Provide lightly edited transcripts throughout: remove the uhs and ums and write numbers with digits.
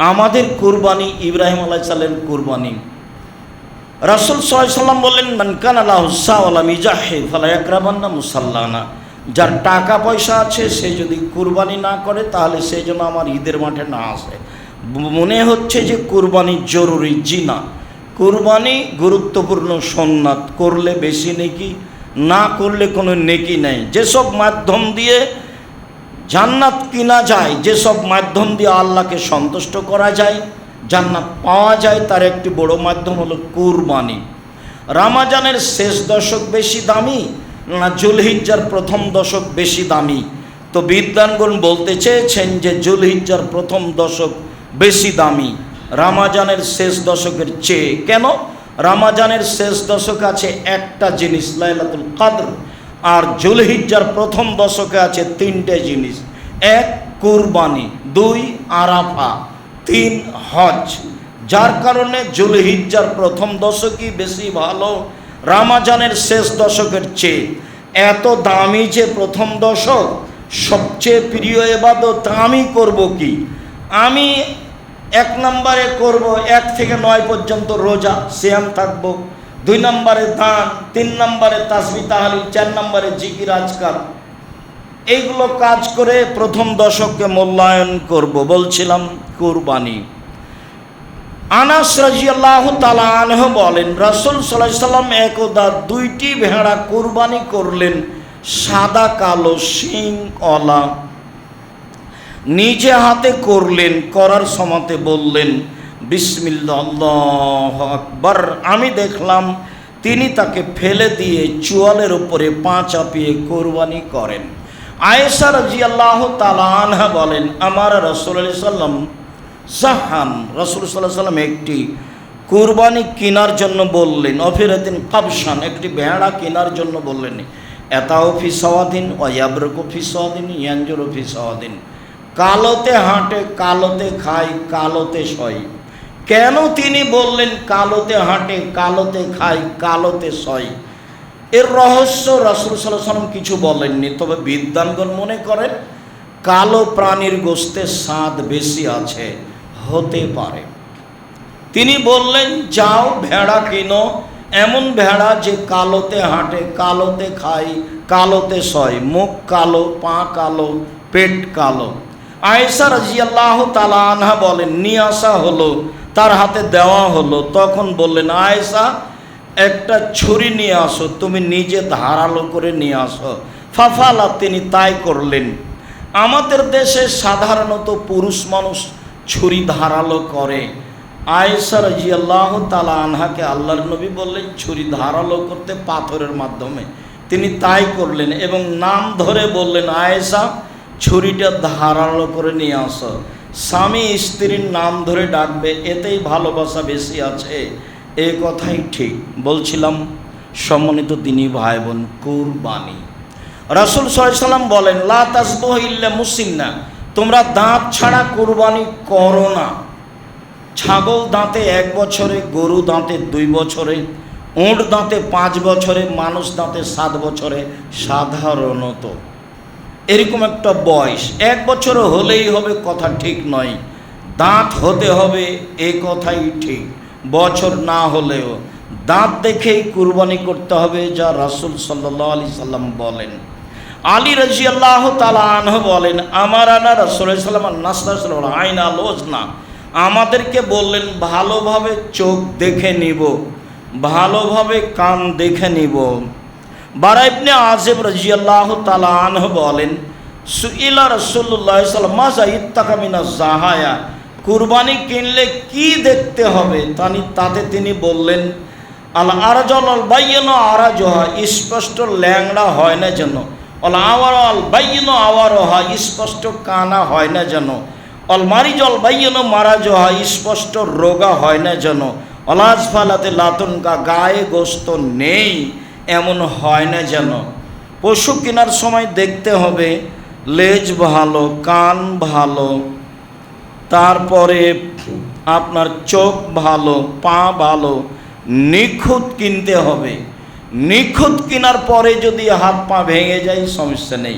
আমাদের কুরবানি ইব্রাহিম আলাইহিস সালামের কুরবানি। রাসূল সাল্লাল্লাহু আলাইহি ওয়াসাল্লাম বললেন, মান কানা লাহু সাওয়ালা মিজাহি ফালা ইয়াকরাবান্না মুসাল্লানা। যার টাকা পয়সা আছে সে যদি কুরবানি না করে তাহলে সে যেন আমার ঈদের মাঠে না আসে। মনে হচ্ছে যে কুরবানি জরুরি, জি না, কুরবানি গুরুত্বপূর্ণ সুন্নাত, করলে বেশি নেকি, না করলে কোনো নেকি নেই। যেসব মাধ্যম দিয়ে জান্নাত কিনা যায়, যেসব মাধ্যম দিয়ে আল্লাহকে সন্তুষ্ট করা যায়, জান্নাত পাওয়া যায়, তার একটি বড় মাধ্যম হলো কুরবানি। রমজানের শেষ দশক বেশি দামি না যুলহিজ্জার প্রথম দশক বেশি দামি? তো বিদ্বানগণ বলতে চেয়েছেন যে যুলহিজ্জার প্রথম দশক বেশি দামি রমজানের শেষ দশকের চেয়ে। কেন? রমজানের শেষ দশক আছে একটা জিনিস, লাইলাতুল কদর, আর যুলহিজ্জার প্রথম দশকে আছে তিনটে জিনিস। এক, কুরবানি; দুই, আরাফা; তিন, হজ। যার কারণে যুলহিজ্জার প্রথম দশকই বেশি ভালো রমজানের শেষ দশকের চেয়ে। এত দামি যে প্রথম দশক, সবচেয়ে প্রিয় ইবাদত আমি করব কি? আমি 1 নম্বরে করব 1 থেকে 9 পর্যন্ত রোজা, সিয়াম থাকব। 2 নম্বরে দান, 3 নম্বরে তাসবিহ তাহলিল, 4 নম্বরে জিকির আজকার। এইগুলো কাজ করে প্রথম দশককে মূল্যায়ন করব। বলছিলাম কুরবানি। আনাস রাদিয়াল্লাহু তাআলা আনহু বলেন, রাসূল সাল্লাল্লাহু আলাইহি সাল্লাম একদা 2টি ভেড়া কুরবানি করলেন, সাদা কালো শিংওয়ালা। নিজে হাতে করলেন, করার সময়তে বললেন বিসমিল্লাহ, আল্লাহু আকবার। আমি দেখলাম তিনি তাকে ফেলে দিয়ে চোয়ালের উপরে পা চাপিয়ে কুরবানি করেন। আয়েশা রাদিয়াল্লাহু তাআলা আনহা বলেন, আমার রাসূলুল্লাহ সাল্লাম জাহান, রাসূল সাল্লাল্লাহু আলাইহি সাল্লাম একটি কুরবানি কেনার জন্য বললেন, অফিরাতিন কাবশান, একটি ভেড়া কেনার জন্য বললেন। এতাও ফি সাওয়াদিন ওয়া ইয়াবরুকু ফি সাওয়াদিন ইয়ানজুরু ফি সাওয়াদিন। কালোতে হাঁটে, কালোতে খায়, কালোতে সয়। কেন তিনি বললেন কালোতে হাঁটে, কালোতে খায়, কালোতে সয়? এর রহস্য রাসূল সাল্লাল্লাহু আলাইহি সাল্লাম কিছু বলেননি। তবে বিদ্বানগণ মনে করেন কালো প্রাণীর গোশতের স্বাদ বেশি আছে, হতে পারে। তিনি বললেন যাও ভেড়া কিনো, এমন ভেড়া যে কালোতে হাঁটে, কালোতে খায়, কালোতে সয়, মুখ কালো, পা কালো, পেট কালো। আয়েশা রাদিয়াল্লাহু তাআলা আনহা বলেন, নিয়ে আসা হলো, তার হাতে দেওয়া হলো। তখন বললেন, আয়েশা একটা ছুরি নিয়ে আসো, তুমি নিজে ধারালো করে নিয়ে আসো। ফাফালা, তিনি তাই করলেন। আমাদের দেশে সাধারণত পুরুষ মানুষ ছুরি ধারালো করে। আয়েশা রাদিয়াল্লাহু তাআলা আনহাকে আল্লাহর নবী বললেন ছুরি ধারালো করতে পাথরের মাধ্যমে। তিনি তাই করলেন এবং নাম ধরে বললেন, আয়েশা ছুরিটা ধারালো করে নিয়ে আসো। স্বামী স্ত্রীর নাম ধরে ডাকবে, এতেই ভালোবাসা বেশি আছে, এই কথাই ঠিক। বলছিলাম সম্মানিত দিনী ভাই বোন, কুরবানি। রাসূল সাল্লাল্লাহু আলাইহি সাল্লাম বলেন, লা তাসবুহু ইল্লা মুসিন্না, তোমরা দাঁত ছাড়া কুরবানি করো না। ছাগল দাঁতে 1 বছরে, গরু দাঁতে 2 বছরে, উট দাঁতে 5 বছরে, মানুষ দাঁতে 7 বছরে সাধারণত। এরকম একটা বয়স। 1 বছর হলেই হবে কথা ঠিক নয়, দাঁত হতে হবে এ কথাই ঠিক। বছর না হলেও দাঁত দেখেই কুরবানি করতে হবে, যা রাসূল সাল্লাল্লাহু আলাইহি সাল্লাম বলেন। আলী রাদিয়াল্লাহু তাআলা আনহু বলেন, আমার আনা রাসূলুল্লাহ সাল্লাল্লাহু আলাইহি ওয়াসাল্লাম আইনা লোজনা, আমাদেরকে বললেন ভালোভাবে চোখ দেখে নিব, ভালোভাবে কান দেখে নিব। বারা ইবনে আযিব রাদিয়াল্লাহু তাআলা আনহু বলেন, সুইলা রাসূলুল্লাহ সাল্লাল্লাহু আলাইহি ওয়াসাল্লাম মাযা ইত্তাকা মিনাজ জাহায়া, কুরবানি কিনলে কি দেখতে হবে? তাতে তিনি বললেন, আল আরজাল আল বাইয়িনা আরাজহা, স্পষ্ট ল্যাংড়া হয় না যেন। অল আওয়ার আল বাইয়িনা আওয়ারহা, স্পষ্ট কানা হয় না যেন। অল মারিজল বাইয়িনা মারাজহা, স্পষ্ট রোগা হয় না যেন। অলাজ ফালাতে লাতুনকা, গায়ে গোশত নেই এমন হয় না যেন। পশু কেনার সময় দেখতে হবে লেজ ভালো, কান ভালো, তারপরে আপনার চোখ ভালো, পা ভালো, নিখুঁত কিনতে হবে। নিখুঁত কেনার পরে যদি হাত পা ভেঙে যায় সমস্যা নেই,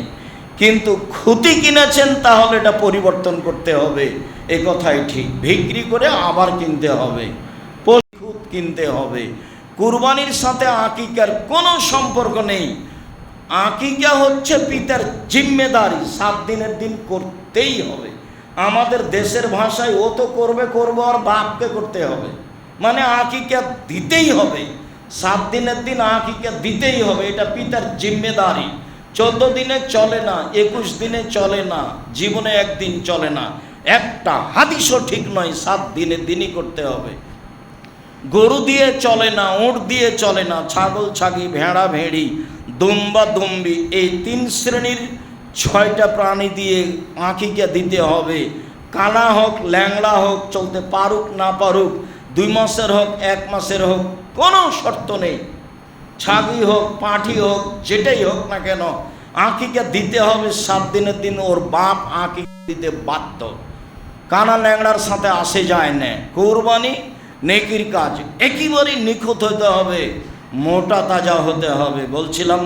কিন্তু খুঁটি কিনেছেন তাহলে এটা পরিবর্তন করতে হবে, এ কথাই ঠিক। বিক্রি করে আবার কিনতে হবে, খুদ কিনতে হবে। কুরবানির সাথে আকিকার কোনো সম্পর্ক নেই। আকিকা হচ্ছে পিতার জিম্মেদারি, 7 দিনের দিন করতেই হবে। আমাদের দেশের ভাষায় ও তো করবে আর বাপকে করতে হবে, মানে আকিকা দিতেই হবে। 7 দিনের দিন আকিকা দিতেই হবে, এটা পিতার জিম্মেদারি। 14 দিনে চলে না, 21 দিনে চলে না, জীবনে একদিন চলে না। একটা হাদিসও ঠিক নয়, 7 দিনের দিনই করতে হবে। গরু দিয়ে চলে না, উট দিয়ে চলে না, ছাগল ছাগি, ভেড়া ভেড়ি, দুম্বা দুম্বি, এই 3 শ্রেণীর 6টা প্রাণী দিয়ে আকিকা দিতে হবে। কানা হোক, ল্যাংড়া হোক, চলতে পারুক না পারুক, 2 মাসের হোক, 1 মাসের হোক, কোনো শর্ত নেই। ছাগি হোক, পাঁঠি হোক, যেটাই হোক না কেন, আকিকা দিতে হবে। 7 দিনের দিন ওর বাপ আকিকা দিতে বাধ্য। কানা ল্যাংড়ার সাথে আসে যায় না। কোরবানি নেকির কাজ, একেবারেই নিখুঁত হতে হবে, মোটা তাজা হতে হবে। বলছিলাম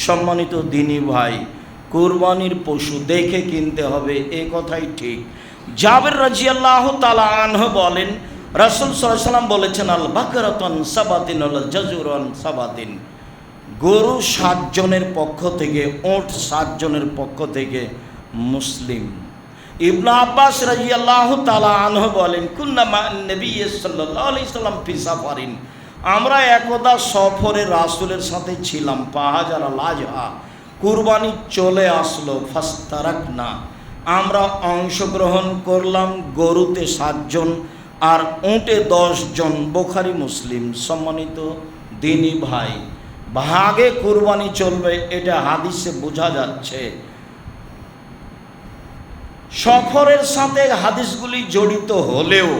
সম্মানিত দিনী ভাই, কুরবানির পশু দেখে কিনতে হবে, এ কথাই ঠিক। জাবের রাদিয়াল্লাহু তাআলা আনহু বলেন, রাসূল সাল্লাল্লাহু আলাইহি ওয়াসাল্লাম বলেছেন, আল বাকরাতুন সাবাতিন আল জাজুরান সাবাতিন। গরু 7 জনের পক্ষ থেকে, উট 7 জনের পক্ষ থেকে। মুসলিম। ইবনে আব্বাস রাদিয়াল্লাহু তাআলা আনহু বলেন, কুন্না মা নবী সাল্লাল্লাহু আলাইহি সাল্লাম ফি সাফারিন। আমরা একদা সফরে রাসূলের সাথে ছিলাম। পাহাজার লাজহা, কুরবানি চলে আসলো। ফাস্তারাকনা, আমরা অংশগ্রহণ করলাম। গরুতে 7 জন আর উটে 10 জন। বুখারী মুসলিম। সম্মানিত দিনী ভাই, ভাগে কুরবানি চলবে, এটা হাদিসে বোঝা যাচ্ছে। সফরের সাথে হাদিসগুলি জড়িত হলেও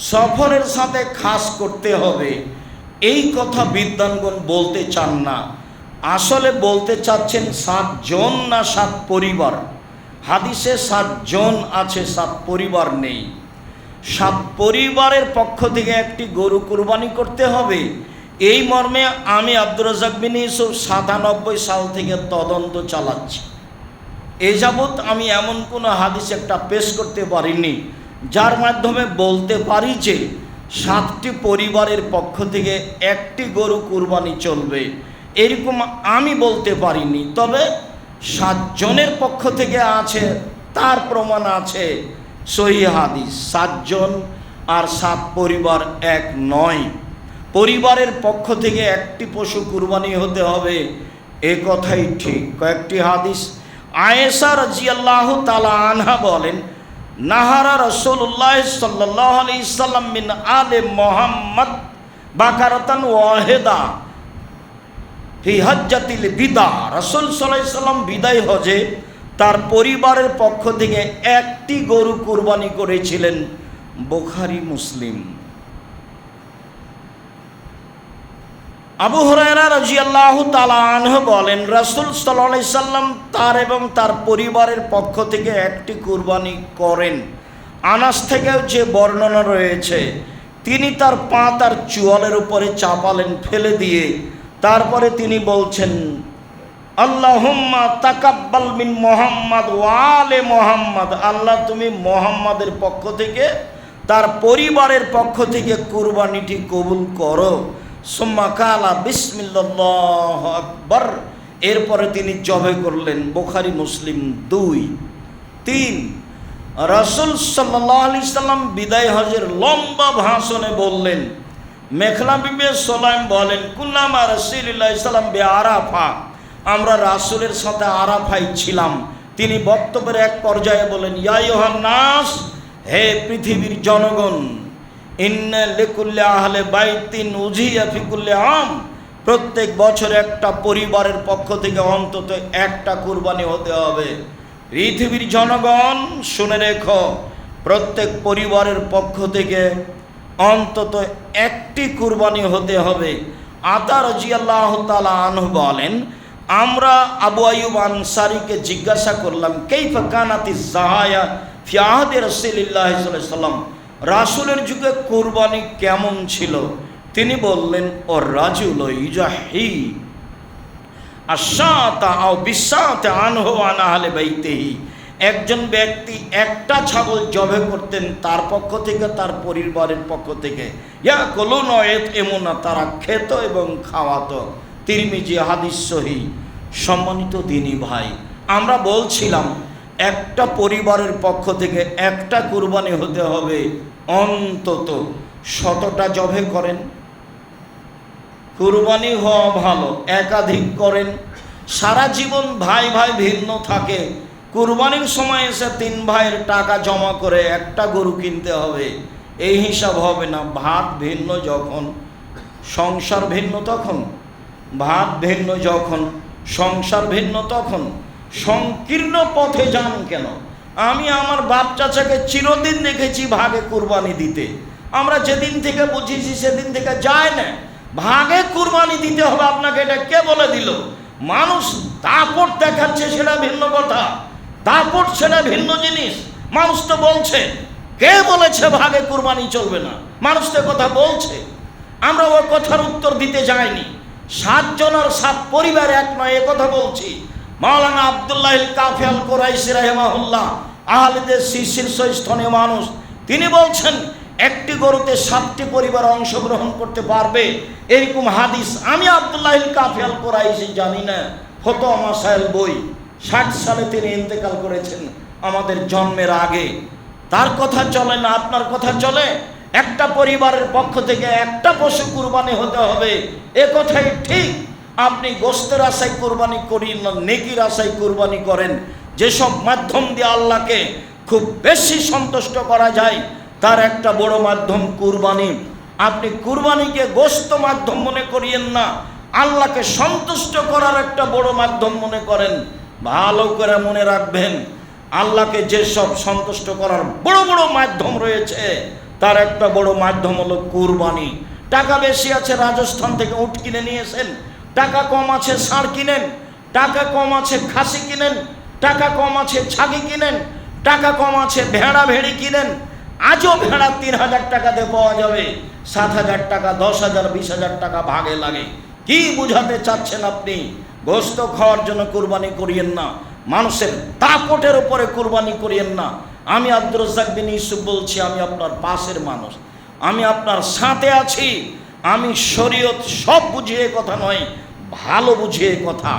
সফরের সাথে খাস করতে হবে, এই কথা বিদ্বানগণ বলতে চান না। আসলে বলতে চাচ্ছেন 7 জন না 7 পরিবার। হাদিসে 7 জন আছে, 7 পরিবার নেই। 7 পরিবারের পক্ষ থেকে একটি গরু কুরবানি করতে হবে, এই মর্মে আমি আব্দুর রাজ্জাক বিন ইউসুফ 97 সাল থেকে তদন্ত চালাচ্ছি। এ যাবৎ আমি এমন কোনো হাদিস একটা পেশ করতে পারিনি যার মাধ্যমে বলতে পারি যে 7টি পরিবারের পক্ষ থেকে একটি গরু কুরবানি চলবে, এরকম আমি বলতে পারিনি। তবে 7 জনের পক্ষ থেকে আছে, তার প্রমাণ আছে সহিহ হাদিস। 7 জন আর 7 পরিবার এক নয়। পরিবারের পক্ষ থেকে একটি পশু কুরবানি হতে হবে, এ কথাই ঠিক। কয়েকটি হাদিস। আয়েশা রাদিয়াল্লাহু তাআলা আনহা বলেন, নাহারা রাসূলুল্লাহ সাল্লাল্লাহু আলাইহি সাল্লাম মিন আলে মুহাম্মদ বাকারাতান ওয়াহিদা ফি হজ্জাতিল বিদা। রাসূল সাল্লাল্লাহু আলাইহি সাল্লাম বিদায় হজে তার পরিবারের পক্ষ থেকে একটি গরু কুরবানি করেছিলেন। বুখারী মুসলিম। আবু হুরায়রা রাদিয়াল্লাহু তাআলা আনহু বলেন, রাসূল সাল্লাল্লাহু আলাইহি সাল্লাম তার এবং তার পরিবারের পক্ষ থেকে একটি কুরবানি করেন। আনাস থেকেও যে বর্ণনা রয়েছে, তিনি তার পা তার চোয়ালের উপরে চাপালেন ফেলে দিয়ে। তারপরে তিনি বলছেন, আল্লাহুম্মা তাকাব্বাল মিন মুহাম্মদ ওয়া আলে মুহাম্মদ। আল্লাহ তুমি মুহাম্মাদের পক্ষ থেকে, তার পরিবারের পক্ষ থেকে কুরবানিটি কবুল করো। সুম্মা কালা বিসমিল্লাল্লাহু আকবার। এরপরে তিনি জবে করলেন। বুখারী মুসলিম 2, 3। রাসূল সাল্লাল্লাহু আলাইহি সাল্লাম বিদায় হজের লম্বা ভাষণে বললেন, মেখলা বিবি সুলাইম বলেন, কুল্লামা রাসূলুল্লাহ সাল্লাম বি আরাফা। আমরা রাসূলের সাথে আরাফায় ছিলাম। তিনি বক্তব্যের এক পর্যায়ে বলেন, ইয়া আইয়ুহান নাস, হে পৃথিবীর জনগণ, ইন্না লিকুল্লি আহলে বাইতিন উযিয়া ফি কুল্লি আম। প্রত্যেক বছর একটা পরিবারের পক্ষ থেকে অন্তত একটা কুরবানি হতে হবে। পৃথিবীর জনগণ শুনে রেখো, প্রত্যেক পরিবারের পক্ষ থেকে অন্তত একটি কুরবানি হতে হবে। আতা রাদিয়াল্লাহু তাআলা আনহু বলেন, আমরা আবু আইয়ুব আনসারীকে জিজ্ঞাসা করলাম, কাইফা কানাতিজ যাহায়া ফি আহদি রাসূলিল্লাহ সাল্লাল্লাহু আলাইহি ওয়াসাল্লাম। রাসূলের যুগে কুরবানি কেমন ছিল? তিনি বললেন, ও রাজুল ইজাহি আশাতা আও বিশাতা আনহু আন আহলি বাইতিহি, একজন ব্যক্তি একটা ছাগল জবে করতেন তার পক্ষ থেকে, তার পরিবারের পক্ষ থেকে। ইয়াকুলুনা ইয়াতঈমুনা, তারা খেত এবং খাওয়াতো। তিরমিজি হাদিস সহিহ। সম্মানিত দ্বীনী ভাই, আমরা বলছিলাম একটা পরিবারের পক্ষ থেকে একটা কুরবানি হতে হবে, অন্তত 100টা জবে করেন। কুরবানি হওয়া ভালো, একাধিক করেন। সারা জীবন ভাই ভাই ভিন্ন থাকে, কুরবানির সময় এসে 3 ভাইয়ের টাকা জমা করে একটা গরু কিনতে হবে, এই হিসাব হবে না। ভাত ভিন্ন যখন, সংসার ভিন্ন তখন, ভাত ভিন্ন যখন, সংসার ভিন্ন তখন সংকীর্ণ পথে যান কেন? আমি আমার বাপ চাচাকে চিরদিন দেখেছি ভাগে কুরবানি দিতে। আমরা যেদিন থেকে বুঝেছি সেদিন থেকে যায় না। ভাগে কুরবানি দিতে হবে আপনাকে, এটা কে বলে দিল? মানুষ দাপট দেখাচ্ছে, সেটা ভিন্ন কথা। দাপট সেটা ভিন্ন জিনিস। মানুষ তো বলছে, কে বলেছে ভাগে কুরবানি চলবে না? মানুষ তো কথা বলছে, আমরা ওই কথার উত্তর দিতে যাইনি। 7 জন আর 7 পরিবার এক নয়, এ কথা বলছি। মাওলানা আব্দুল্লাহ কাফি আল কুরাইশি রাহিমাহুল্লাহ, আহলেদের শীর্ষস্থানীয় মানুষ, তিনি বলছেন একটি গরুতে 7টি পরিবার অংশগ্রহণ করতে পারবে, এরকম হাদিস আমি আব্দুল্লাহ কাফি আল কুরাইশি জানি না। ফতোয়া মাসাইল বই, 60 সালে তিনি ইন্তেকাল করেছেন, আমাদের জন্মের আগে। তার কথা চলে না, আপনার কথা চলে? একটা পরিবারের পক্ষ থেকে একটা পশু কুরবানি হতে হবে, এ কথাই ঠিক। আপনি গোশতের আশায় কুরবানি করেন না, নেকির আশায় কুরবানি করেন। যেসব মাধ্যম দিয়ে আল্লাহকে খুব বেশি সন্তুষ্ট করা যায় তার একটা বড় মাধ্যম কুরবানি। আপনি কুরবানিকে গোশত মাধ্যম মনে করিয়েন না, আল্লাহকে সন্তুষ্ট করার একটা বড় মাধ্যম মনে করেন। ভালো করে মনে রাখবেন, আল্লাহকে যেসব সন্তুষ্ট করার বড় বড় মাধ্যম রয়েছে তার একটা বড় মাধ্যম হলো কুরবানি। টাকা বেশি আছে, রাজস্থান থেকে উট কিনে নিয়েছেন। টাকা কম আছে, ষাঁড় কিনেন। টাকা কম আছে, খাসি কিনেন। টাকা কম আছে, ছাগি কিনেন। টাকা কম আছে, ভেড়া ভেড়ি কিনেন। আজও ভেড়া 3000 টাকাতে পাওয়া যাবে, 7000 টাকা, 10,000, 20,000 টাকা ভাগে লাগে। কি বুঝাতে চাচ্ছেন আপনি? গোশত খাওয়ার জন্য কুরবানি করিয়েন না, মানুষের দাপটের উপরে কুরবানি করিয়েন না। আমি আব্দুর রাজ্জাক বিন ইউসুফ বলছি, আমি আপনার পাশের মানুষ, আমি আপনার সাথে আছি। আমি শরীয়ত সব বুঝিয়ে কথা নয়, ভালো বুঝিয়ে কথা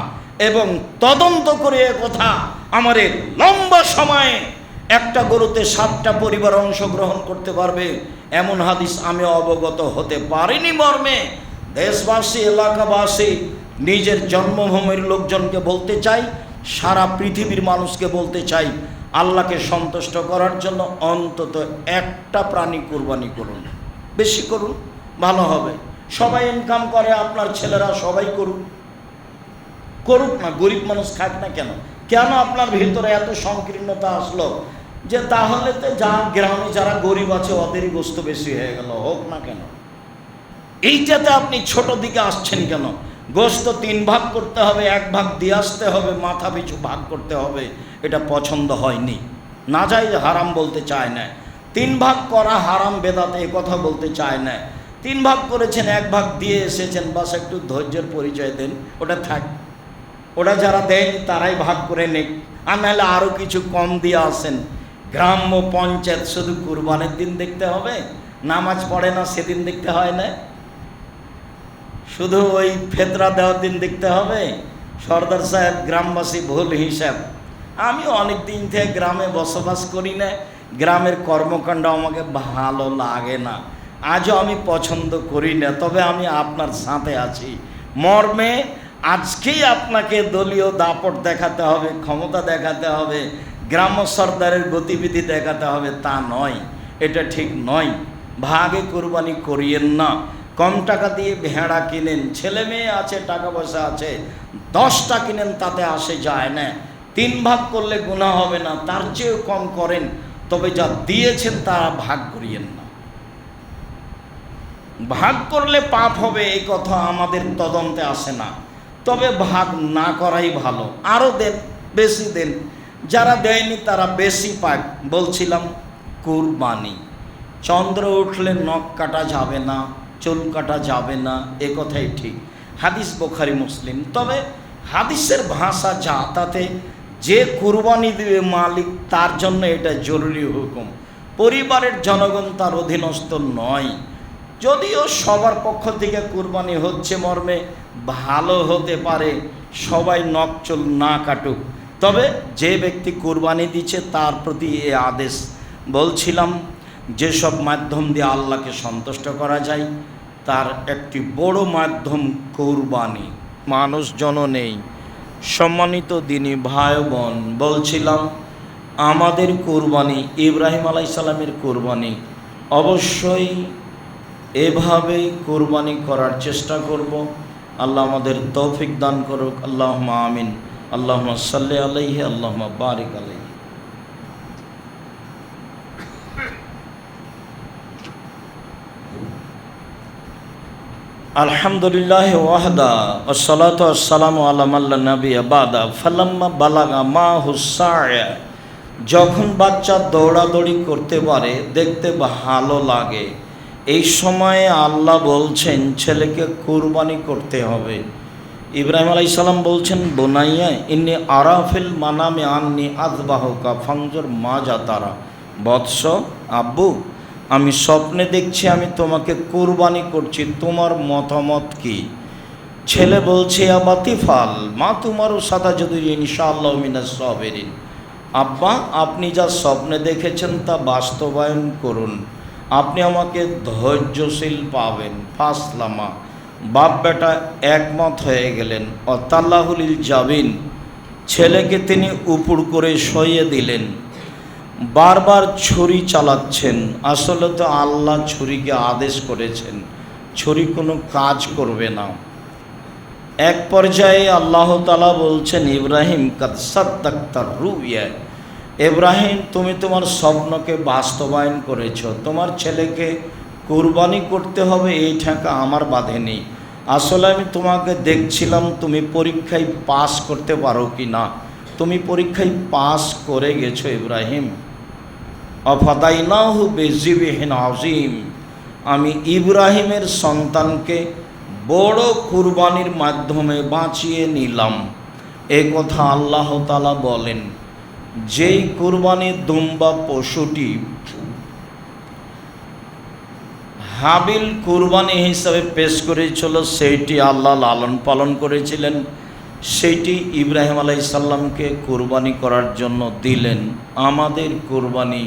এবং তদন্ত করে কথা। আমার এই লম্বা সময়ে একটা গরুতে 7টা পরিবার অংশগ্রহণ করতে পারবে এমন হাদিস আমি অবগত হতে পারিনি মর্মে। দেশবাসী, এলাকাবাসী, নিজের জন্মভূমির লোকজনকে বলতে চাই, সারা পৃথিবীর মানুষকে বলতে চাই, আল্লাহকে সন্তুষ্ট করার জন্য অন্তত একটা প্রাণী কুরবানি করুন, বেশি করুন, ভালো হবে। সবাই ইনকাম করে, আপনার ছেলেরা সবাই করুক, করুক না, গরিব মানুষ খাক না কেন? কেন আপনার ভিতরে এত সংকীর্ণতা আসলো যে তাহলে তো যা গ্রামে যারা গরিব আছে ওদেরই গোশত বেশি হয়ে গেল, হোক না কেন? এইটাতে আপনি ছোট দিকে আসছেন কেন? গোশত 3 ভাগ করতে হবে, 1 ভাগ দিয়ে আসতে হবে, মাথা পিছু ভাগ করতে হবে, এটা পছন্দ হয়নি। না যাই হারাম বলতে চায় না, 3 ভাগ করা হারাম বেদাত এ কথা বলতে চায় না। 3 ভাগ করেছেন, 1 ভাগ দিয়ে এসেছেন, বাস একটু ধৈর্যের পরিচয় দেন, ওটা থাক। ওটা যারা দেন তারাই ভাগ করে নেক, আর নাহলে আরও কিছু কম দিয়ে আসেন। গ্রাম্য পঞ্চায়েত শুধু কুরবানের দিন দেখতে হবে, নামাজ পড়ে না সেদিন দেখতে হয় না, শুধু ওই ফেতরা দেওয়ার দিন দেখতে হবে। সর্দার সাহেব, গ্রামবাসী ভুল হিসাব। আমি অনেক দিন থেকে গ্রামে বসবাস করি না, গ্রামের কর্মকাণ্ড আমাকে ভালো লাগে না, আজও আমি পছন্দ করি না। তবে আমি আপনার সাথে আছি মর্মে। আজকেই আপনাকে দলীয় দাপট দেখাতে হবে, ক্ষমতা দেখাতে হবে, গ্রাম্য সর্দারের গতিবিধি দেখাতে হবে, তা নয়, এটা ঠিক নয়। ভাগে কুরবানি করিয়েন না। কম টাকা দিয়ে ভেড়া কিনেন, ছেলে মেয়ে আছে, টাকা পয়সা আছে, 10টা কিনেন, তাতে আসে যায় না। 3 ভাগ করলে গুনাহ হবে না, তার চেয়েও কম করেন, তবে যা দিয়েছেন তা ভাগ করিয়েন না। ভাগ করলে পাপ হবে এই কথা আমাদের তদন্তে আসে না, তবে ভাগ না করাই ভালো। আরও দেন, বেশি দেন, যারা দেয়নি তারা বেশি পাক। বলছিলাম কুরবানি, চন্দ্র উঠলে নখ কাটা যাবে না, চুল কাটা যাবে না, এ কথাই ঠিক। হাদিস বুখারী মুসলিম। তবে হাদিসের ভাষা যা, তাতে যে কুরবানি দিবে মালিক তার জন্য এটা জরুরি হুকুম, পরিবারের জনগণ তার অধীনস্থ নয়। যদিও সবার পক্ষ থেকে কুরবানি হচ্ছে মর্মে ভালো হতে পারে, সবাই নকচল না কাটুক, তবে যে ব্যক্তি কুরবানি দিচ্ছে তার প্রতি এ আদেশ। বলছিলাম যেসব মাধ্যম দিয়ে আল্লাহকে সন্তুষ্ট করা যায় তার একটি বড় মাধ্যম কুরবানি। মানুষজনও নেই। সম্মানিত দিনী ভাই বোন, বলছিলাম আমাদের কুরবানি ইব্রাহিম আলাইহিস সালামের কুরবানি, অবশ্যই এভাবেই কুরবানি করার চেষ্টা করব। আল্লাহ আমাদের তৌফিক দান করুক। আল্লাহুম্মা আমিন। আল্লাহুম্মা সাল্লি আলাইহি, আল্লাহুম্মা বারিক আলাইহি। আলহামদুলিল্লাহ ওয়াহদা ওয়াসসালাতু ওয়াসসালামু আলা মান লা নাবিয়্যা বাদা ফালাম্মা বালাগা মাহুস সা'য়া, যখন বাচ্চা দৌড়াদৌড়ি করতে পারে, দেখতে ভালো লাগে, এই সময়ে আল্লাহ বলছেন ছেলেকে কুরবানি করতে হবে। ইব্রাহিম আলাইহিস সালাম বলছেন, বুনাইয়া ইন্নী আরাফিল মানামে আন্নী আযবাহুকা ফানজুর মাজা তারা। বৎস, আব্বু, আমি স্বপ্নে দেখছি আমি তোমাকে কুরবানি করছি, তোমার মতামত কি? ছেলে বলছে, আবাতিফাল মা তোমারও সাদা যদি ইনশাআল্লাহ মিনাস সাবিরিন। আব্বা, আপনি যা স্বপ্নে দেখেছেন তা বাস্তবায়ন করুন, আপনি আমাকে ধৈর্যশীল পাবেন। ফাসলামা, বাপ বেটা একমত হয়ে গেলেন। অতাল্লাহুল জাবিন, ছেলেকে তিনি উপুড় করে সইয়ে দিলেন। বারবার ছুরি চালাচ্ছেন, আসলে তো আল্লাহ ছুরিকে আদেশ করেছেন, ছুরি কোনো কাজ করবে না। এক পর্যায়ে আল্লাহ তাআলা বলছেন, ইব্রাহিম কাদ সাদ্দাকতা রুইয়া, ইব্রাহিম তুমি তোমার স্বপ্নকে বাস্তবায়ন করেছ, তোমার ছেলেকে কুরবানি করতে হবে এই ঠেকা আমার বাঁধেনি। আসলে আমি তোমাকে দেখছিলাম তুমি পরীক্ষায় পাস করতে পারো কি না, তুমি পরীক্ষায় পাস করে গেছো ইব্রাহিম। অফাদাইনাহু বিযিবহিন আযীম, আমি ইব্রাহিমের সন্তানকে বড় কুরবানির মাধ্যমে বাঁচিয়ে নিলাম। এ কথা আল্লাহ তাআলা বলেন। যেই কুরবানির দুম্বা পশুটি হাবিল কুরবানি হিসাবে পেশ করেছিল, সেইটি আল্লাহ লালন পালন করেছিলেন, সেইটি ইব্রাহিম আলাইহিস সালামকে কুরবানি করার জন্য দিলেন। আমাদের কুরবানি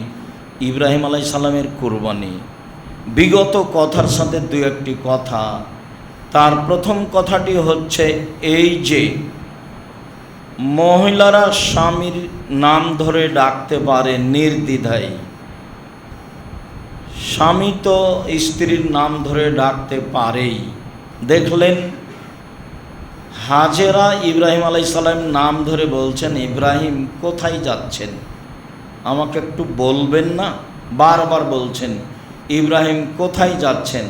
ইব্রাহিম আলাইহিস সালামের কুরবানি। বিগত কথার সাথে দু একটি কথা। তার প্রথম কথাটি হচ্ছে এই যে মহিলারা স্বামীর নাম ধরে ডাকতে পারে নির্দ্বিধায়, স্বামী তো স্ত্রীর নাম ধরে ডাকতে পারেই। দেখলেন হাজেরা ইব্রাহিম আলাইহিস সালাম নাম ধরে বলছেন, ইব্রাহিম কোথায় যাচ্ছেন, আমাকে একটু বলবেন না? বারবার বলছেন, ইব্রাহিম কোথায় যাচ্ছেন?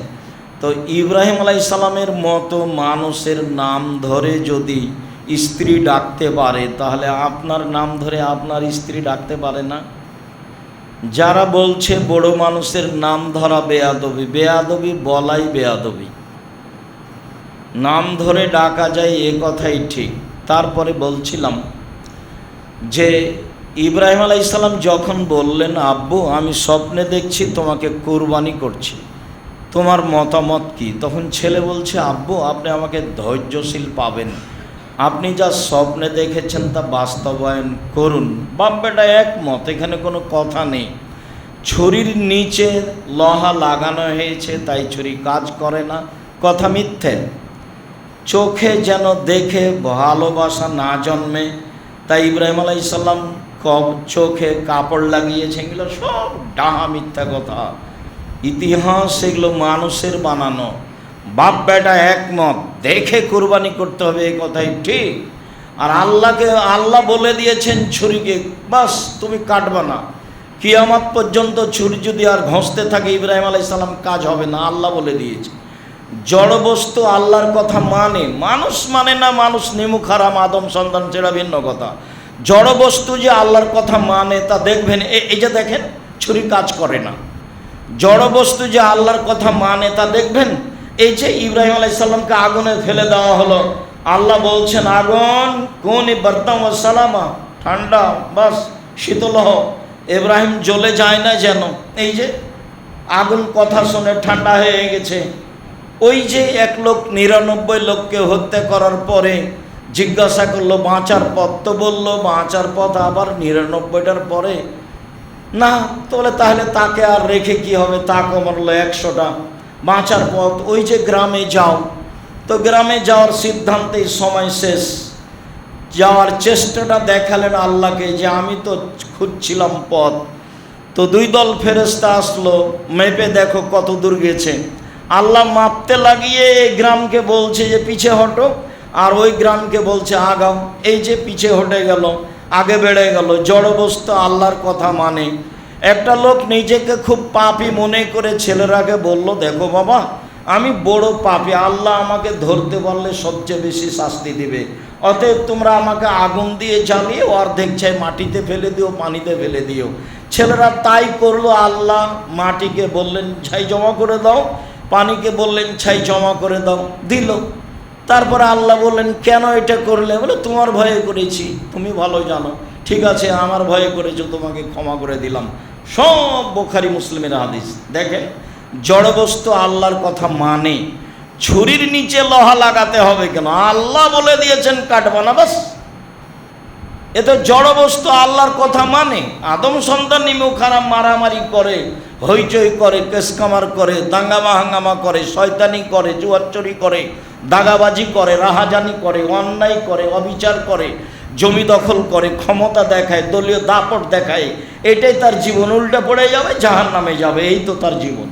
তো ইব্রাহিম আলাইহিস সালামের মতো মানুষের নাম ধরে যদি স্ত্রী ডাকতে পারে, তাহলে আপনার নাম ধরে আপনার স্ত্রী ডাকতে পারে না? যারা বলছে বড় মানুষের নাম ধরা বেয়াদবি, বেয়াদবি বলাই বেয়াদবি, নাম ধরে ডাকা যায় এ কথাই ঠিক। তারপরে বলছিলাম যে ইব্রাহিম আলাইহিস সালাম যখন বললেন, আব্বু আমি স্বপ্নে দেখছি তোমাকে কুরবানি করছি, তোমার মতামত কি? তখন ছেলে বলছে, আব্বু আপনি আমাকে ধৈর্যশীল পাবেন, আপনি যা স্বপ্নে দেখেছেন তা বাস্তবায়ন করুন। বাপ বেটা একমত, এখানে কোনো কথা নেই। ছুরির নিচে লোহা লাগানো হয়েছে তাই ছুরি কাজ করে না, কথা মিথ্যে। চোখে যেন দেখে ভালোবাসা না জন্মে, তাই ইব্রাহিম আলাইহিস সালাম চোখে কাপড় লাগিয়েছে, এগুলো সব ডাহা মিথ্যা কথা, ইতিহাস, এগুলো মানুষের বানানো। বাপ বেটা একমত, দেখে কুরবানি করতে হবে, এই কথাই ঠিক। আর আল্লাহ বলে দিয়েছেন ছুরিকে বাস তুমি কাটবা না, কিয়ামত পর্যন্ত ছুরি যদি আর ঘষতে থাকে ইব্রাহিম আলাইহিস সালাম কাজ হবে না, আল্লাহ বলে দিয়েছে। জড়বস্তু আল্লাহর কথা মানে, মানুষ মানে না, মানুষ নিমুখ হারাম আদম সন্তান ছেড়া ভিন্ন কথা। জড়বস্তু যে আল্লাহর কথা মানে তা দেখবেন, এই যে দেখেন ছুরি কাজ করে না। জড়বস্তু যে আল্লাহর কথা মানে তা দেখবেন, এই যে ইব্রাহিম আলাইহিস সালামকে আগুনে ফেলে দেওয়া হলো, আল্লাহ বলছেন আগুন কোন বর্তম সালামা, ঠান্ডা, বাস শীতল হও। ইব্রাহিম জ্বলে যায় না যেন। এই যে আগুন কথা শুনে ঠান্ডা হয়ে গেছে। ওই যে এক লোক 99 লোককে হত্যা করার পরে জিজ্ঞাসা করলো বাঁচার পথ, তো বললো বাঁচার পথ আবার 99টার পরে না। তো বলে তাহলে তাকে আর রেখে কি হবে, তাকে মারলো 100টা, বাঁচার পথ ওই যে গ্রামে যাও। তো গ্রামে যাওয়ার সিদ্ধান্তে সময় শেষ। যাওয়ার চেষ্টাটা দেখালেন আল্লাহকে যে আমি তো খুঁজছিলাম পথ। তো 2 দল ফেরেশতা আসলো, মেপে দেখো কত দূর গেছে। আল্লাহ মাপতে লাগিয়ে এই গ্রামকে বলছে যে পিছে হটো, আর ওই গ্রামকে বলছে আগাও। এই যে পিছে হটে গেল, আগে বেড়ে গেল। জড়বস্তু আল্লাহর কথা মানে। একটা লোক নিজেকে খুব পাপী মনে করে ছেলেরাকে বলল, দেখো বাবা আমি বড় পাপী, আল্লাহ আমাকে ধরতে পারলে সবচেয়ে বেশি শাস্তি দিবে, অতএব তোমরা আমাকে আগুন দিয়ে জ্বালিয়ে অর্ধেক ছাই মাটিতে ফেলে দিও, পানিতে ফেলে দিও। ছেলেরা তাই করলো। আল্লাহ মাটিকে বললেন ছাই জমা করে দাও, পানিকে বললেন ছাই জমা করে দাও, দিল। তারপরে আল্লাহ বললেন কেন এটা করলে? বলে তোমার ভয়ে করেছি, তুমি ভালো জানো। ঠিক আছে আমার ভয়ে করেছো, তোমাকে ক্ষমা করে দিলাম। সব বুখারী মুসলিমের হাদিস। দেখেন জড়বস্তু আল্লাহর কথা মানে। ছুরির নিচে লোহা লাগাতে হবে কেন? আল্লাহ বলে দিয়েছেন কাটবা না, বাস। এ তো জড়বস্তু আল্লাহর কথা মানে। আদম সন্তান নিমুখ হারাম মারামারি করে, হইচই করে, কেসকামার করে, দাঙ্গামা হাঙ্গামা করে, শয়তানি করে, জুয়াচুরি করে, দাগাবাজি করে, রাহাজানি করে, অন্যায় করে, অবিচার করে, জমি দখল করে, ক্ষমতা দেখায়, দলীয় দাপট দেখায়। এটাই তার জীবন। উল্টে পড়ে যাবে, জাহান্নামে যাবে, এই তো তার জীবন।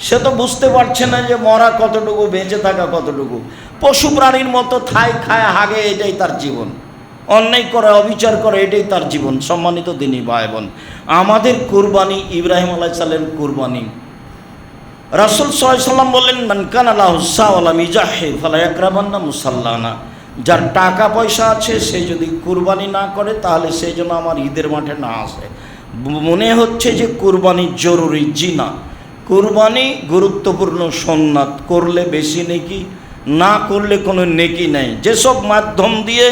সে তো বুঝতে পারছে না যে মরা কতটুকু, বেঁচে থাকা কতটুকু। পশু প্রাণীর মতো থাই খায় হাগে, এটাই তার জীবন। অন্যায় করে, অবিচার করে, এটাই তার জীবন। সম্মানিত দিনী ভাই বোন, আমাদের কুরবানি ইব্রাহিম আলাইহিস সালামের কুরবানি। রাসূল সাল্লাল্লাহু আলাইহি ওয়াসাল্লাম বললেন মান কানা লাহু সাওয়ালা মিজাহি ফালা ইয়াকরাবান্না মুসাল্লানা। যার টাকা পয়সা আছে সে যদি কুরবানি না করে তাহলে সেই জন্য আমার ঈদের মাঠে না আসে। মনে হচ্ছে যে কুরবানি জরুরি, জি না। কুরবানি গুরুত্বপূর্ণ সুন্নাত, করলে বেশি নেকি, না করলে কোনো নেকি নেই। যেসব মাধ্যম দিয়ে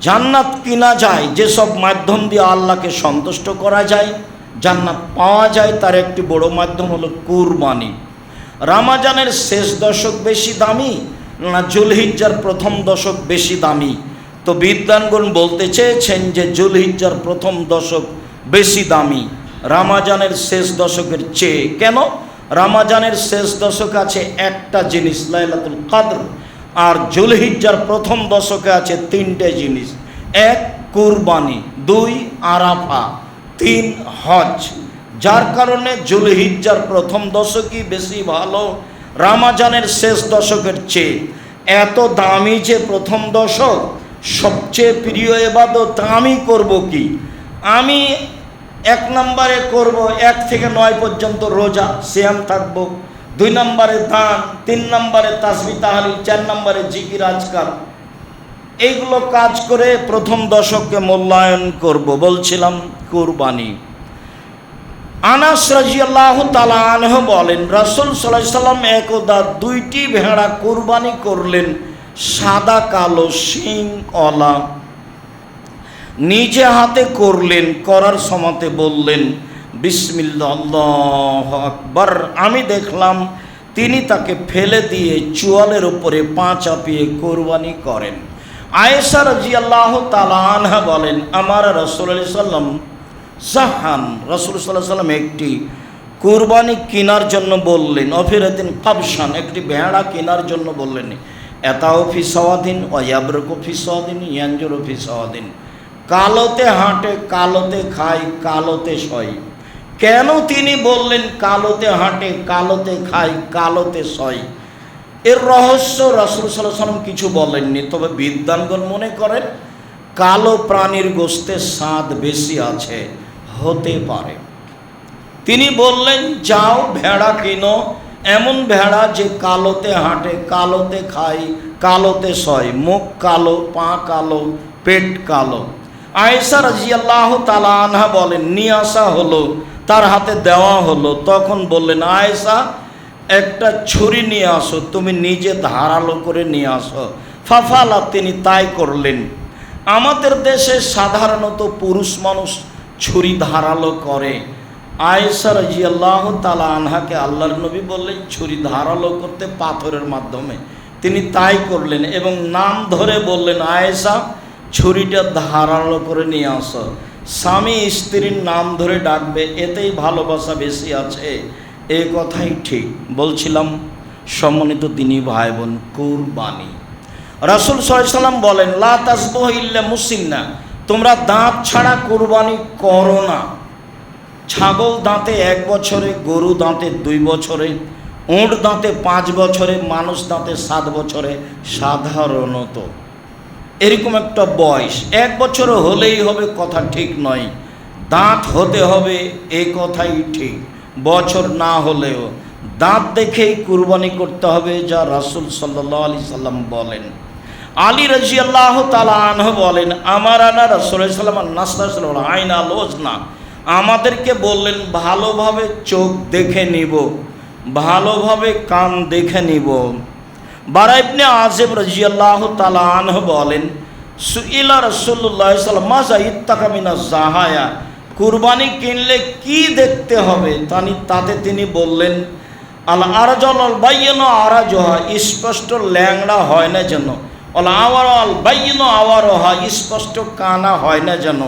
জান্নাত কিনা যায়, যেসব মাধ্যম দিয়ে আল্লাহকে সন্তুষ্ট করা যায়, জান্নাত পাওয়া যায়, তার একটি বড় মাধ্যম হলো কুরবানি। রমজানের শেষ দশক বেশি দামি না জুলহিজ্জার প্রথম দশক বেশি দামি? তো বিদ্বানগণ বলতে চেয়েছেন যে জুলহিজ্জার প্রথম দশক বেশি দামি রমজানের শেষ দশকের চেয়ে। কেন? রমজানের শেষ দশকে আছে একটা জিনিস, লাইলাতুল কদর, আর জুলহিজ্জার প্রথম দশকে আছে 3টে জিনিস। 1 কুরবানি, 2 আরাফা, 3 হজ। যার কারণে জুলহিজ্জার প্রথম দশকই বেশি ভালো রমজানের শেষ দশকের চেয়ে। এত দামি যে প্রথম দশক, সবচেয়ে প্রিয় ইবাদত আমি করব কি? আমি 1 নম্বরে করব 1 থেকে 9 পর্যন্ত রোজা, সিয়াম থাকব। 2 নম্বরে দান, 3 নম্বরে তাসবিহ তাহলিল, 4 নম্বরে জিকির আজকার। এইগুলো কাজ করে প্রথম দশককে মূল্যায়ন করব। বলছিলাম কুরবানি। আনাস রাদিয়াল্লাহু তাআলা আনহু বলেন রাসূল সাল্লাল্লাহু আলাইহি সাল্লাম একদা 2টি ভেড়া কুরবানি করলেন, সাদা কালো শিংওয়ালা। নিজে হাতে করলেন। করার সময়তে বললেন বিসমিল্লাহ আল্লাহু আকবার। আমি দেখলাম তিনি তাকে ফেলে দিয়ে চোয়ালের উপরে পা চাপিয়ে কুরবানি করেন। আয়েশা রাদিয়াল্লাহু তাআলা আনহা বলেন আমার রাসূল সাল্লাল্লাহু আলাইহি সাল্লাম সাহান, রাসূল সাল্লাল্লাহু আলাইহি সাল্লাম একটি কুরবানি কেনার জন্য বললেন, অফিরাতিন কাবশান, একটি ভেড়া কেনার জন্য বললেন। এতাও ফি সাওয়াদিন ওয়া ইয়াবরুকু ফি সাওয়াদিন ইয়ানজুরু ফি সাওয়াদিন। কালোতে হাঁটে, কালোতে খায়, কালোতে শয়। কেন তিনি বললেন কালোতে হাঁটে, কালোতে খায়, কালোতে শয়? এর রহস্য রাসূল সাল্লাল্লাহু আলাইহি সাল্লাম কিছু বলেননি। তবে বিদ্বানগণ মনে করেন কালো প্রাণীর গোশতের স্বাদ বেশি আছে, হতে পারে। তিনি বললেন যাও ভেড়া কিনো, এমন ভেড়া যে কালোতে হাঁটে, কালোতে খায়, কালোতে শয়, মুখ কালো, পা কালো, পেট কালো। আয়েশা রাদিয়াল্লাহু তাআলা আনহা বলেন নিয়ে আসা হলো, তার হাতে দেওয়া হলো। তখন বললেন আয়েশা একটা ছুরি নিয়ে আসো, তুমি নিজে ধারালো করে নিয়ে আসো। ফাফালা, তিনি তাই করলেন। আমাদের দেশে সাধারণত পুরুষ মানুষ ছুরি ধারালো করে। আয়েশা রাদিয়াল্লাহু তাআলা আনহাকে আল্লাহর নবী বললেন ছুরি ধারালো করতে পাথরের মাধ্যমে, তিনি তাই করলেন এবং নাম ধরে বললেন, আয়েশা ছুরিটা ধারালো করে নিয়ে আসো। স্বামী স্ত্রীর নাম ধরে ডাকবে, এতেই ভালোবাসা বেশি আছে, এই কথাই ঠিক। বলছিলাম সম্মানিত দিনী ভাই বোন, কুরবানি রাসূল সাল্লাল্লাহু আলাইহি সাল্লাম বলেন, লা তাসবাহু ইল্লা মুসিন্না, তোমরা দাঁত ছাড়া কুরবানি করো না। ছাগল দাঁতে 1 বছরে, গরু দাঁতে 2 বছরে, উট দাঁতে 5 বছরে, মানুষ দাঁতে 7 বছরে সাধারণত। এরকম একটা বয়স, 1 বছর হলেই হবে কথা ঠিক নয়, দাঁত হতে হবে এই কথাই ঠিক। বছর না হলেও দাঁত দেখেই কুরবানি করতে হবে, যা রাসূল সাল্লাল্লাহু আলাইহি সাল্লাম বলেন। আলী রাদিয়াল্লাহু তাআলা আনহু বলেন, আমার আনা রাসূলুল্লাহ সাল্লাল্লাহু আলাইহি ওয়াসাল্লাম আইনা লোজনা, আমাদেরকে বললেন ভালোভাবে চোখ দেখে নিব, ভালোভাবে কান দেখে নিব। বারা ইবনে আযিব রাদিয়াল্লাহু তাআলা আনহু বলেন, সুইলা রাসূলুল্লাহ সাল্লাল্লাহু আলাইহি ওয়াসাল্লাম মাযা ইত্তাকা মিনাজ জাহায়া, কুরবানি কিনলে কি দেখতে হবে? তাতে তিনি বললেন, আল আরজাল আল বাইয়িন আরাজহা, স্পষ্ট ল্যাংড়া হয় না যেন, অল আওয়ার আল বাইয়িন আওয়ারহা, স্পষ্ট কানা হয় না যেন,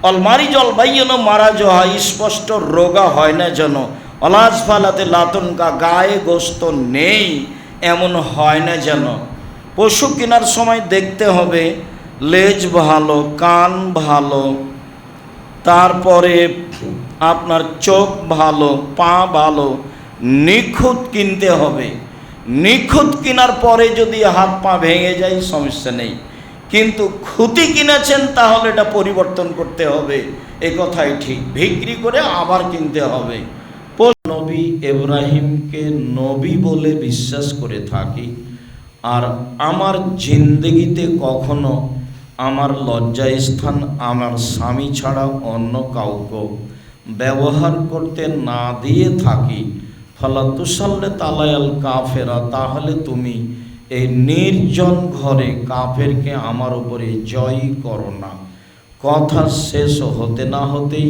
অল মারিজল বাইয়িন মারাজহা, স্পষ্ট রোগা হয় না যেন, অলাজ ফালাতে লাতুনকা, গায়ে গোস্ত নেই এমন হয় না যেন। পশু কেনার সময় দেখতে হবে লেজ ভালো, কান ভালো, তারপরে আপনার চোখ ভালো, পা ভালো, নিখুঁত কিনতে হবে। নিখুঁত কেনার পরে যদি হাত পা ভেঙে যায় সমস্যা নেই, কিন্তু খুঁতি কিনেছেন তাহলে এটা পরিবর্তন করতে হবে, এ কথাই ঠিক। বিক্রি করে আবার কিনতে হবে। নবী ইব্রাহিমকে নবী বলে বিশ্বাস করে থাকি, আর আমার জিন্দেগিতে কখনো আমার লজ্জাস্থান আমার স্বামী ছাড়া অন্য কাউকে ব্যবহার করতে না দিয়ে থাকি। ফালা তুসাল্লিত আলায়াল কাফেরা, তাহলে তুমি এই নির্জন ঘরে কাফেরকে আমার উপরে জয়ী করো না। কথা শেষ হতে না হতেই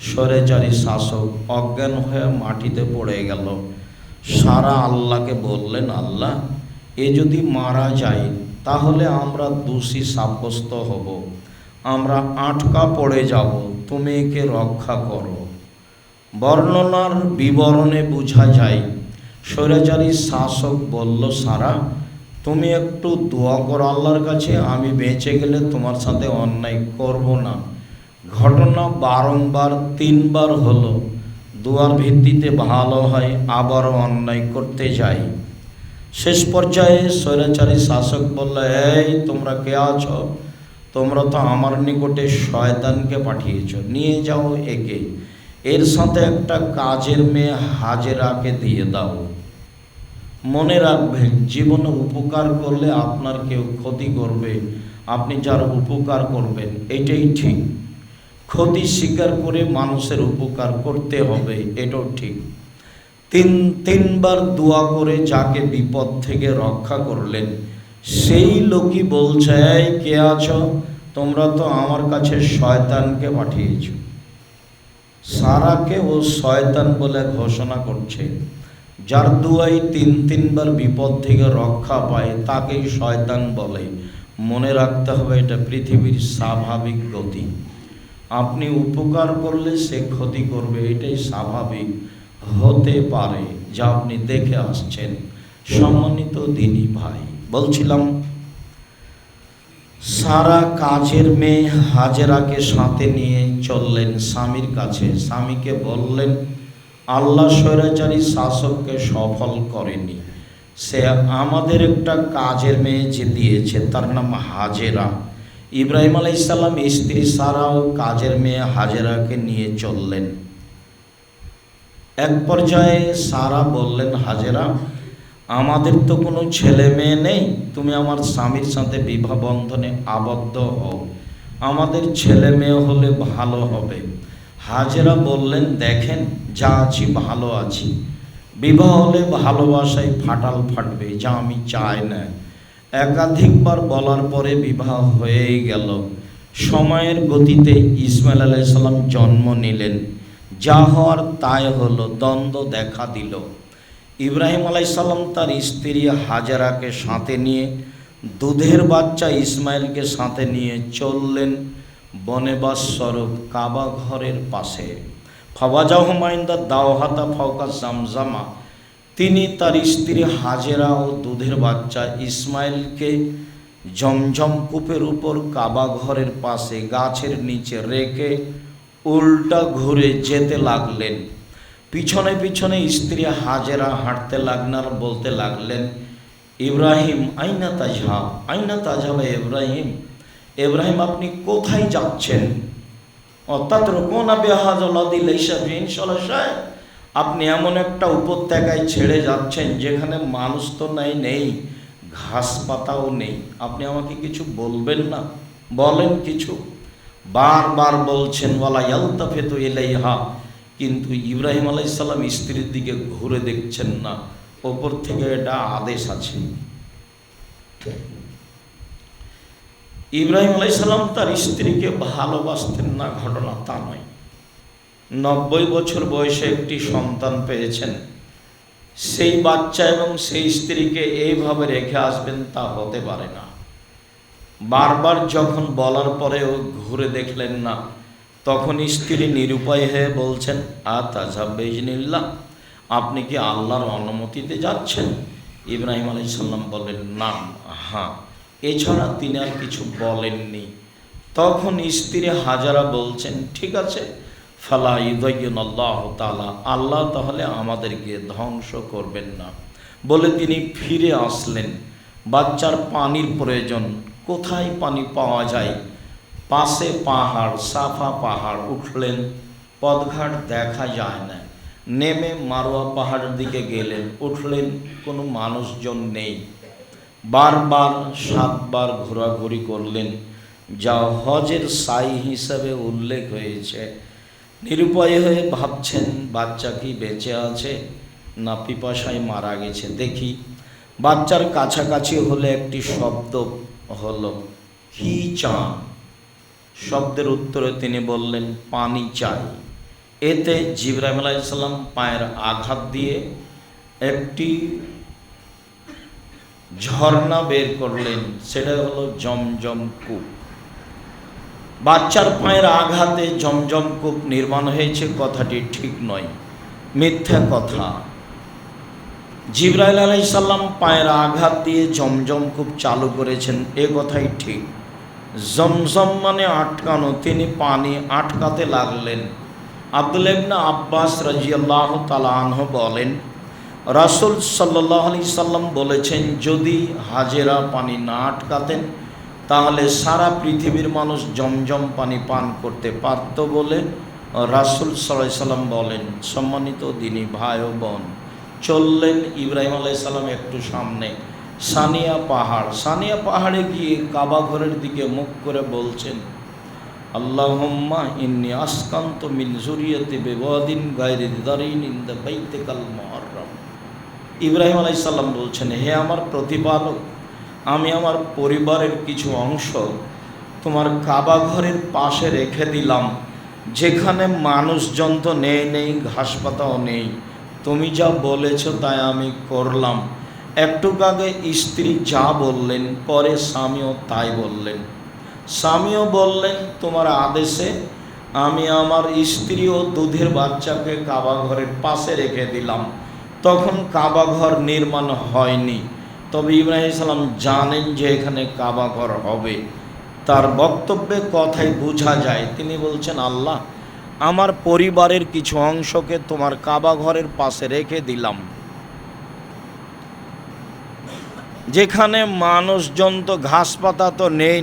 স্বৈরাচারী শাসক অজ্ঞান হয়ে মাটিতে পড়ে গেল। সারা আল্লাহকে বললেন, আল্লাহ এ যদি মারা যায় তাহলে আমরা দোষী সাব্যস্ত হব, আমরা আটকা পড়ে যাব, তুমি একে রক্ষা করো। বর্ণনার বিবরণে বোঝা যায় স্বৈরাচারী শাসক বলল, সারা তুমি একটু দোয়া করো আল্লাহর কাছে, আমি বেঁচে গেলে তোমার সাথে অন্যায় করব না। ঘটনা বারংবার 3 বার হলো, দোয়ার ভিত্তিতে ভালো হয়, আবারও অন্যায় করতে যাই। শেষ পর্যায়ে স্বৈরাচারী শাসক বলল, এই তোমরা কে আছো? তোমরা তো আমার নিকটে শয়তানকে পাঠিয়েছ, নিয়ে যাও একে, এর সাথে একটা কাজের মেয়ে হাজেরাকে দিয়ে দাও। মনে রাখবেন, জীবনে উপকার করলে আপনার কেউ ক্ষতি করবে, আপনি যার উপকার করবেন এটাই ঠিক। ক্ষতি স্বীকার করে মানুষের উপকার করতে হবে, এটাও ঠিক। তিনবার দোয়া করে যাকে বিপদ থেকে রক্ষা করলেন, সেই লোকই বলছে, এই কে আছো? তোমরা তো আমার কাছে শয়তানকে পাঠিয়েছ। সারাকে ও শয়তান বলে ঘোষণা করছে। যার দুয়াই 3বার বিপদ থেকে রক্ষা পায় তাকেই শয়তান বলে। মনে রাখতে হবে এটা পৃথিবীর স্বাভাবিক গতি। আপনি উপকার করলে সে ক্ষতি করবে, এটাই স্বাভাবিক হতে পারে, যা আপনি দেখে আসছেন। সম্মানিত দিনী ভাই, বলছিলাম সারা কাজের মেয়ে হাজেরাকে সাথে নিয়ে চললেন স্বামীর কাছে। স্বামীকে বললেন, আল্লাহ স্বৈরাচারী শাসককে সফল করেনি, সে আমাদের একটা কাজের মেয়ে যে দিয়েছে তার নাম হাজেরা। ইব্রাহিম আলাইহিস সালাম স্ত্রী সারাও কাজের মেয়ে হাজেরাকে নিয়ে চললেন। এক পর্যায়ে সারা বললেন, হাজেরা আমাদের তো কোনো ছেলে মেয়ে নেই, তুমি আমার স্বামীর সাথে বিবাহ বন্ধনে আবদ্ধ হও, আমাদের ছেলে মেয়ে হলে ভালো হবে। হাজেরা বললেন, দেখেন যা আছি ভালো আছি, বিবাহ হলে ভালোবাসায় ফাটাল ফাটবে, যা আমি চাই না। একাধিকবার বলার পরে বিবাহ হয়েই গেল। সময়ের গতিতে ইসমাইল আলাইহিস সালাম জন্ম নিলেন। যা হওয়ার তাই হলো, দ্বন্দ্ব দেখা দিল। ইব্রাহিম আলাইহিস সালাম তার স্ত্রী হাজেরাকে সাথে নিয়ে, দুধের বাচ্চা ইসমাইলকে সাথে নিয়ে চললেন বনেবাস স্বরূপ কাবা ঘরের পাশে। ফাওয়াজাহু মাইন্দা দাওহাতা ফাওকা জামজামা, তিনি তার স্ত্রী হাজেরা ও দুধের বাচ্চা ইসমাইলকে জমজম কূপের উপর কাবা ঘরের পাশে গাছের নিচে রেখে উল্টা ঘুরে যেতে লাগলেন। পিছনে পিছনে স্ত্রী হাজেরা হাঁটতে লাগলেন আর বলতে লাগলেন, ইব্রাহিম আইনা তাজহাব, আইনা তাজহাব ইব্রাহিম, ইব্রাহিম আপনি কোথায় যাচ্ছেন? অর্থাৎ রোকনা বেহাজলাদি লাইসা বিন সলাশায়, আপনি এমন একটা উপত্যকায় ছেড়ে যাচ্ছেন যেখানে মানুষ তো নেই, ঘাস পাতাও নেই। আপনি আমাকে কিছু বলবেন না? বলেন কিছু। বারবার বলছেন ওয়ালা ইয়ালতাফিতু ইলাইহা, কিন্তু ইব্রাহিম আলাইহিস সালাম স্ত্রীর দিকে ঘুরে দেখছেন না। ওপর থেকে এটা আদেশ আছে। ইব্রাহিম আলাইহিস সালাম তার স্ত্রীকে ভালোবাসতেন না, ঘটনা তা নয়। 90 বছর বয়সে একটি সন্তান পেয়েছেন, সেই বাচ্চা এবং সেই স্ত্রীকে এইভাবে রেখে আসবেন, তা হতে পারে না। বারবার যখন বলার পরেও ঘুরে দেখলেন না, তখন স্ত্রী নিরুপায় হয়ে বলছেন, আতাজাব বিইজনিল্লাহ, আপনি কি আল্লাহর অনুমতিতে যাচ্ছেন? ইব্রাহিম আলাইহিস সালাম বলেন, না, হ্যাঁ। এছাড়া তিনি আর কিছু বলেননি। তখন স্ত্রী হাজারা বলছেন, ঠিক আছে, ফালা ইউযায়্যিনাল্লাহু তাআলা, আল্লাহ তাহলে আমাদেরকে ধ্বংস করবেন না বলে তিনি ফিরে আসলেন। বাচ্চার পানির প্রয়োজন, কোথায় পানি পাওয়া যায়? পাশে পাহাড়, সাফা পাহাড়। উঠলেন, পথঘাট দেখা যায় না। নেমে মারোয়া পাহাড়ের দিকে গেলেন, উঠলেন, কোনো মানুষজন নেই। বারবার 7 বার ঘোরাঘুরি করলেন, যা হজের সাই হিসাবে উল্লেখ হয়েছে। নিরুপায় হয়ে ভাবছেন, বাচ্চা কি বেঁচে আছে না পিপাসায় মারা গেছে দেখি। বাচ্চার কাছাকাছি হলে একটি শব্দ হলো, কি চান? শব্দের উত্তরে তিনি বললেন, পানি চাই। এতে জিবরাইল আলাইহিস সালাম পায়ের আঘাত দিয়ে একটি ঝর্ণা বের করলেন, সেটা হলো জমজম কূপ। বাচ্চার পায়ের আঘাতে জমজম কূপ নির্মাণ হয়েছে কথাটি ঠিক নয়, মিথ্যা কথা। জিবরাইল আলাইহিস সালাম পায়ের আঘাত দিয়ে জমজম কূপ চালু করেছেন, এ কথাই ঠিক। জমজম মানে আটকানো, তিনি পানি আটকাতে লাগলেন। আব্দুল্লাহ ইবনে আব্বাস রাদিয়াল্লাহু তাআলা আনহু বলেন, রাসূল সাল্লাল্লাহু আলাইহি সাল্লাম বলেছেন, যদি হাজেরা পানি না আটকাতেন তাহলে সারা পৃথিবীর মানুষ জমজম পানি পান করতে পারত বলে রাসূল সাল্লাল্লাহু আলাইহি সাল্লাম বলেন। সম্মানিত দিনী ভাই ও বোন, চললেন ইব্রাহিম আলাইহিস সালাম একটু সামনে, সানিয়া পাহাড়। সানিয়া পাহাড়ে গিয়ে কাবা ঘরের দিকে মুখ করে বলছেন, আল্লাহুম্মা ইন্নী আসকানতু মিন যুরিয়াতি বিওয়াদিন গায়রি যারিন ইনদা বাইতিকাল মুহাররাম। ইব্রাহিম আলাইহিস সালাম বলছেন, হে আমার প্রতিপালক, আমি আমার পরিবারের কিছু অংশ তোমার কাবা ঘরের পাশে রেখে দিলাম, যেখানে মানুষজন তো নেই, ঘাস পাতাও নেই। তুমি যা বলেছ তাই আমি করলাম। একটু আগে স্ত্রী যা বললেন, পরে স্বামীও তাই বললেন। স্বামীও বললেন, তোমার আদেশে আমি আমার স্ত্রী ও দুধের বাচ্চাকে কাবা ঘরের পাশে রেখে দিলাম। তখন কাবা ঘর নির্মাণ হয়নি, তবে ইব্রাহিম সালাম জানেন যে এখানে কাবা ঘর হবে। তার বক্তব্যে কথাই বোঝা যায়, তিনি বলছেন, আল্লাহ, আমার পরিবারের কিছু অংশকে তোমার কাবা ঘরের পাশে রেখে দিলাম, যেখানে মানুষজন তো ঘাস পাতা তো নেই।